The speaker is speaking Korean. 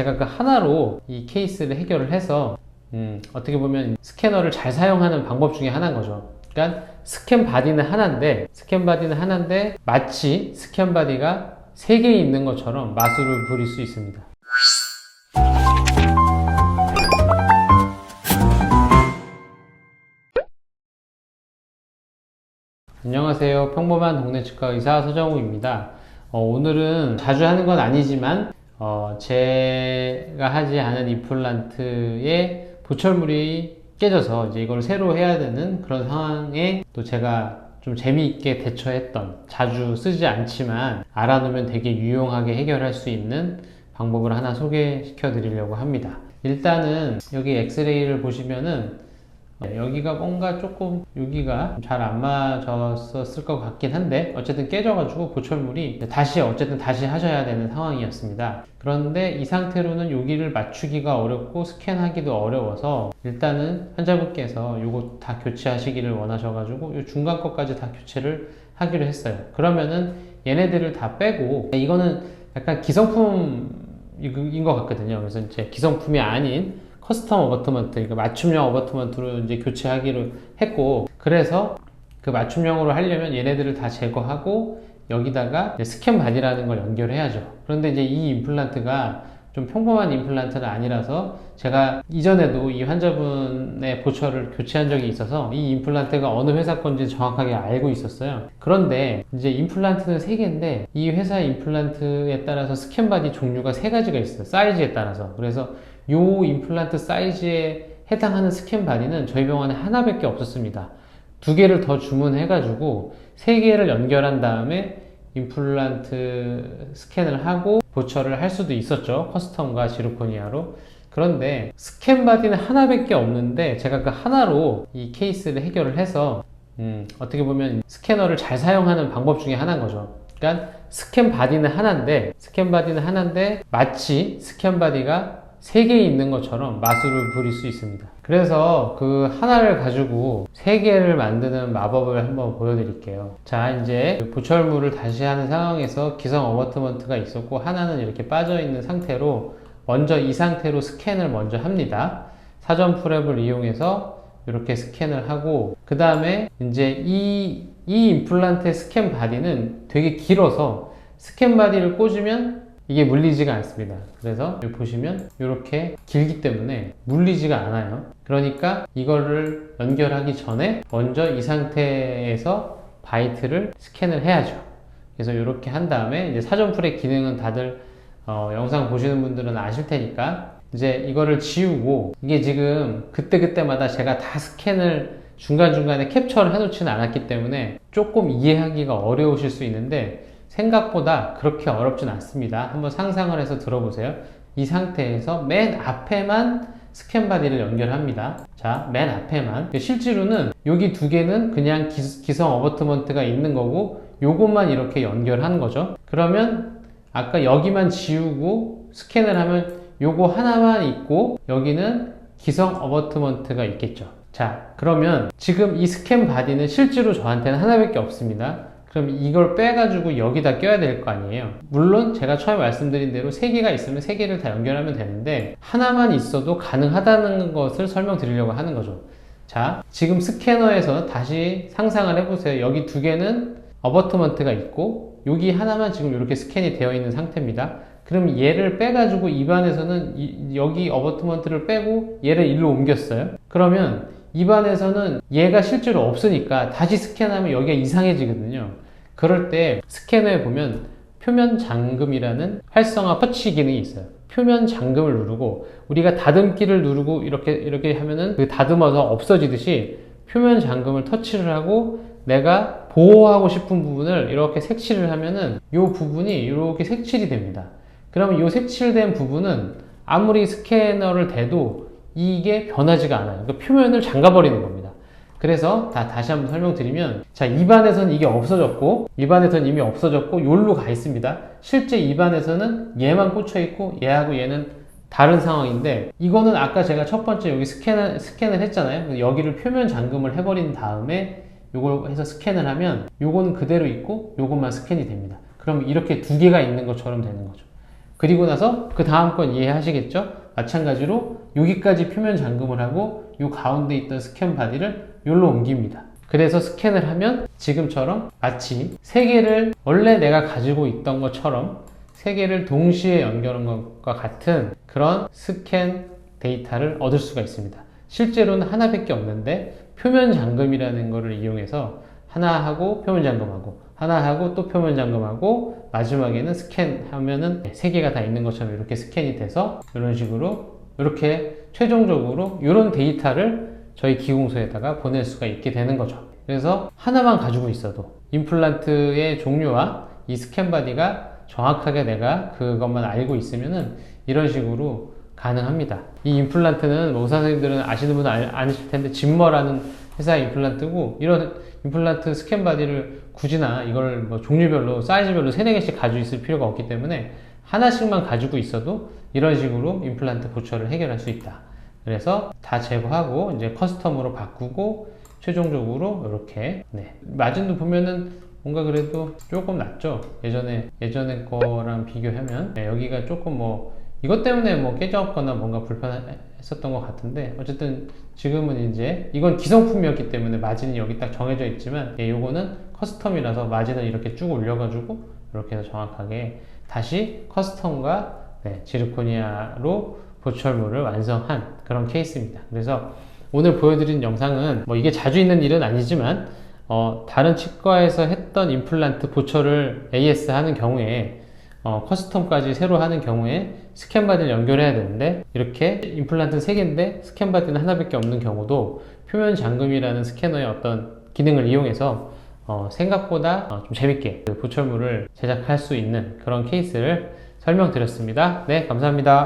제가 그 하나로 이 케이스를 해결을 해서 어떻게 보면 스캐너를 잘 사용하는 방법 중에 하나인 거죠. 그러니까 스캔 바디는 하나인데 마치 스캔 바디가 3개 있는 것처럼 마술을 부릴 수 있습니다. 안녕하세요. 평범한 동네 치과 의사 서정우입니다. 오늘은 자주 하는 건 아니지만 제가 하지 않은 임플란트에 보철물이 깨져서 이제 이걸 새로 해야 되는 그런 상황에 또 제가 좀 재미있게 대처했던, 자주 쓰지 않지만 알아두면 되게 유용하게 해결할 수 있는 방법을 하나 소개시켜 드리려고 합니다. 일단은 여기 엑스레이를 보시면은 여기가 뭔가 조금 여기가 잘 안 맞았을 것 같긴 한데 어쨌든 깨져가지고 보철물이 다시 하셔야 되는 상황이었습니다. 그런데 이 상태로는 여기를 맞추기가 어렵고 스캔하기도 어려워서 일단은 환자분께서 요거 다 교체하시기를 원하셔가지고 요 중간 것까지 다 교체를 하기로 했어요. 그러면은 얘네들을 다 빼고, 이거는 약간 기성품인 것 같거든요. 그래서 이제 기성품이 아닌 커스텀 어버트먼트, 그러니까 맞춤형 어버트먼트로 이제 교체하기로 했고, 그래서 그 맞춤형으로 하려면 얘네들을 다 제거하고 여기다가 스캔 바디라는 걸 연결해야죠. 그런데 이제 이 임플란트가 좀 평범한 임플란트는 아니라서 제가 이전에도 이 환자분의 보철을 교체한 적이 있어서 이 임플란트가 어느 회사 건지 정확하게 알고 있었어요. 그런데 이제 임플란트는 3개인데 이 회사 임플란트에 따라서 스캔 바디 종류가 3가지가 있어요. 사이즈에 따라서. 그래서 요 임플란트 사이즈에 해당하는 스캔 바디는 저희 병원에 하나밖에 없었습니다. 2개를 더 주문해가지고 3개를 연결한 다음에 임플란트 스캔을 하고 보철을 할 수도 있었죠. 커스텀과 지르코니아로. 그런데 스캔 바디는 하나밖에 없는데 제가 그 하나로 이 케이스를 해결을 해서 어떻게 보면 스캐너를 잘 사용하는 방법 중에 하나인 거죠. 그러니까 스캔 바디는 하나인데 마치 스캔 바디가 3개 있는 것처럼 마술을 부릴 수 있습니다. 그래서 그 하나를 가지고 3개를 만드는 마법을 한번 보여드릴게요. 자, 이제 보철물을 다시 하는 상황에서 기성 어버트먼트가 있었고 하나는 이렇게 빠져있는 상태로 먼저 이 상태로 스캔을 먼저 합니다. 사전 프랩을 이용해서 이렇게 스캔을 하고, 그 다음에 이제 이 임플란트의 스캔 바디는 되게 길어서 스캔 바디를 꽂으면 이게 물리지가 않습니다. 그래서 여기 보시면 이렇게 길기 때문에 물리지가 않아요. 그러니까 이거를 연결하기 전에 먼저 이 상태에서 바이트를 스캔을 해야죠. 그래서 이렇게 한 다음에 이제 사전 프랩 기능은 다들 영상 보시는 분들은 아실 테니까 이제 이거를 지우고, 이게 지금 그때그때마다 제가 다 스캔을 중간중간에 캡처를 해놓지는 않았기 때문에 조금 이해하기가 어려우실 수 있는데 생각보다 그렇게 어렵진 않습니다. 한번 상상을 해서 들어보세요. 이 상태에서 맨 앞에만 스캔 바디를 연결합니다. 자, 맨 앞에만. 실제로는 여기 2개는 그냥 기성 어버트먼트가 있는 거고 요것만 이렇게 연결한 거죠. 그러면 아까 여기만 지우고 스캔을 하면 요거 하나만 있고 여기는 기성 어버트먼트가 있겠죠. 자, 그러면 지금 이 스캔 바디는 실제로 저한테는 하나밖에 없습니다. 그럼 이걸 빼가지고 여기다 껴야 될 거 아니에요. 물론 제가 처음에 말씀드린 대로 3개가 있으면 3개를 다 연결하면 되는데 하나만 있어도 가능하다는 것을 설명드리려고 하는 거죠. 자, 지금 스캐너에서 다시 상상을 해보세요. 여기 2개는 어버트먼트가 있고 여기 하나만 지금 이렇게 스캔이 되어 있는 상태입니다. 그럼 얘를 빼가지고 입안에서는 여기 어버트먼트를 빼고 얘를 일로 옮겼어요. 그러면 입안에서는 얘가 실제로 없으니까 다시 스캔하면 여기가 이상해지거든요. 그럴 때 스캐너에 보면 표면 잠금이라는 활성화 터치 기능이 있어요. 표면 잠금을 누르고 우리가 다듬기를 누르고 이렇게 하면은 그 다듬어서 없어지듯이 표면 잠금을 터치를 하고 내가 보호하고 싶은 부분을 이렇게 색칠을 하면은 이 부분이 이렇게 색칠이 됩니다. 그러면 이 색칠된 부분은 아무리 스캐너를 대도 이게 변하지가 않아요. 그러니까 표면을 잠가버리는 겁니다. 그래서 다시 한번 설명드리면, 자, 입안에서는 이게 없어졌고 입안에서는 이미 없어졌고 여기로 가 있습니다. 실제 입안에서는 얘만 꽂혀 있고 얘하고 얘는 다른 상황인데, 이거는 아까 제가 첫 번째 여기 스캔을 했잖아요. 여기를 표면 잠금을 해버린 다음에 요걸 해서 스캔을 하면 요거는 그대로 있고 요것만 스캔이 됩니다. 그럼 이렇게 2개가 있는 것처럼 되는 거죠. 그리고 나서 그 다음 건 이해하시겠죠? 마찬가지로 여기까지 표면 잠금을 하고 이 가운데 있던 스캔 바디를 여기로 옮깁니다. 그래서 스캔을 하면 지금처럼 마치 세 개를 원래 내가 가지고 있던 것처럼 세 개를 동시에 연결한 것과 같은 그런 스캔 데이터를 얻을 수가 있습니다. 실제로는 하나밖에 없는데 표면 잠금이라는 것을 이용해서 하나 하고 표면 잠금하고 하나 하고 또 표면 잠금하고 마지막에는 스캔하면은 세 개가 다 있는 것처럼 이렇게 스캔이 돼서 이런 식으로 이렇게 최종적으로 이런 데이터를 저희 기공소에다가 보낼 수가 있게 되는 거죠. 그래서 하나만 가지고 있어도 임플란트의 종류와 이 스캔 바디가 정확하게 내가 그것만 알고 있으면은 이런 식으로 가능합니다. 이 임플란트는 의사 선생님들은 아시는 분은 아실 텐데 진머라는 회사의 임플란트고, 이런 임플란트 스캔 바디를 굳이나 이걸 뭐 종류별로 사이즈별로 3-4개씩 가지고 있을 필요가 없기 때문에 하나씩만 가지고 있어도 이런 식으로 임플란트 보철을 해결할 수 있다. 그래서 다 제거하고 이제 커스텀으로 바꾸고 최종적으로 이렇게 마진도 보면은 뭔가 그래도 조금 낫죠. 예전에 거랑 비교하면 여기가 조금 뭐 이것 때문에 뭐 깨졌거나 뭔가 불편했었던 것 같은데, 어쨌든 지금은 이제 이건 기성품이었기 때문에 마진이 여기 딱 정해져 있지만 요거는 커스텀이라서 마진을 이렇게 쭉 올려가지고 이렇게 해서 정확하게 다시 커스텀과 지르코니아로 보철물을 완성한 그런 케이스입니다. 그래서 오늘 보여드린 영상은 뭐 이게 자주 있는 일은 아니지만 다른 치과에서 했던 임플란트 보철을 AS 하는 경우에 커스텀까지 새로 하는 경우에 스캔 바디를 연결해야 되는데, 이렇게 임플란트는 3개인데 스캔 바디는 하나밖에 없는 경우도 표면 잠금이라는 스캐너의 어떤 기능을 이용해서 생각보다 좀 재밌게 그 보철물을 제작할 수 있는 그런 케이스를 설명드렸습니다. 네, 감사합니다.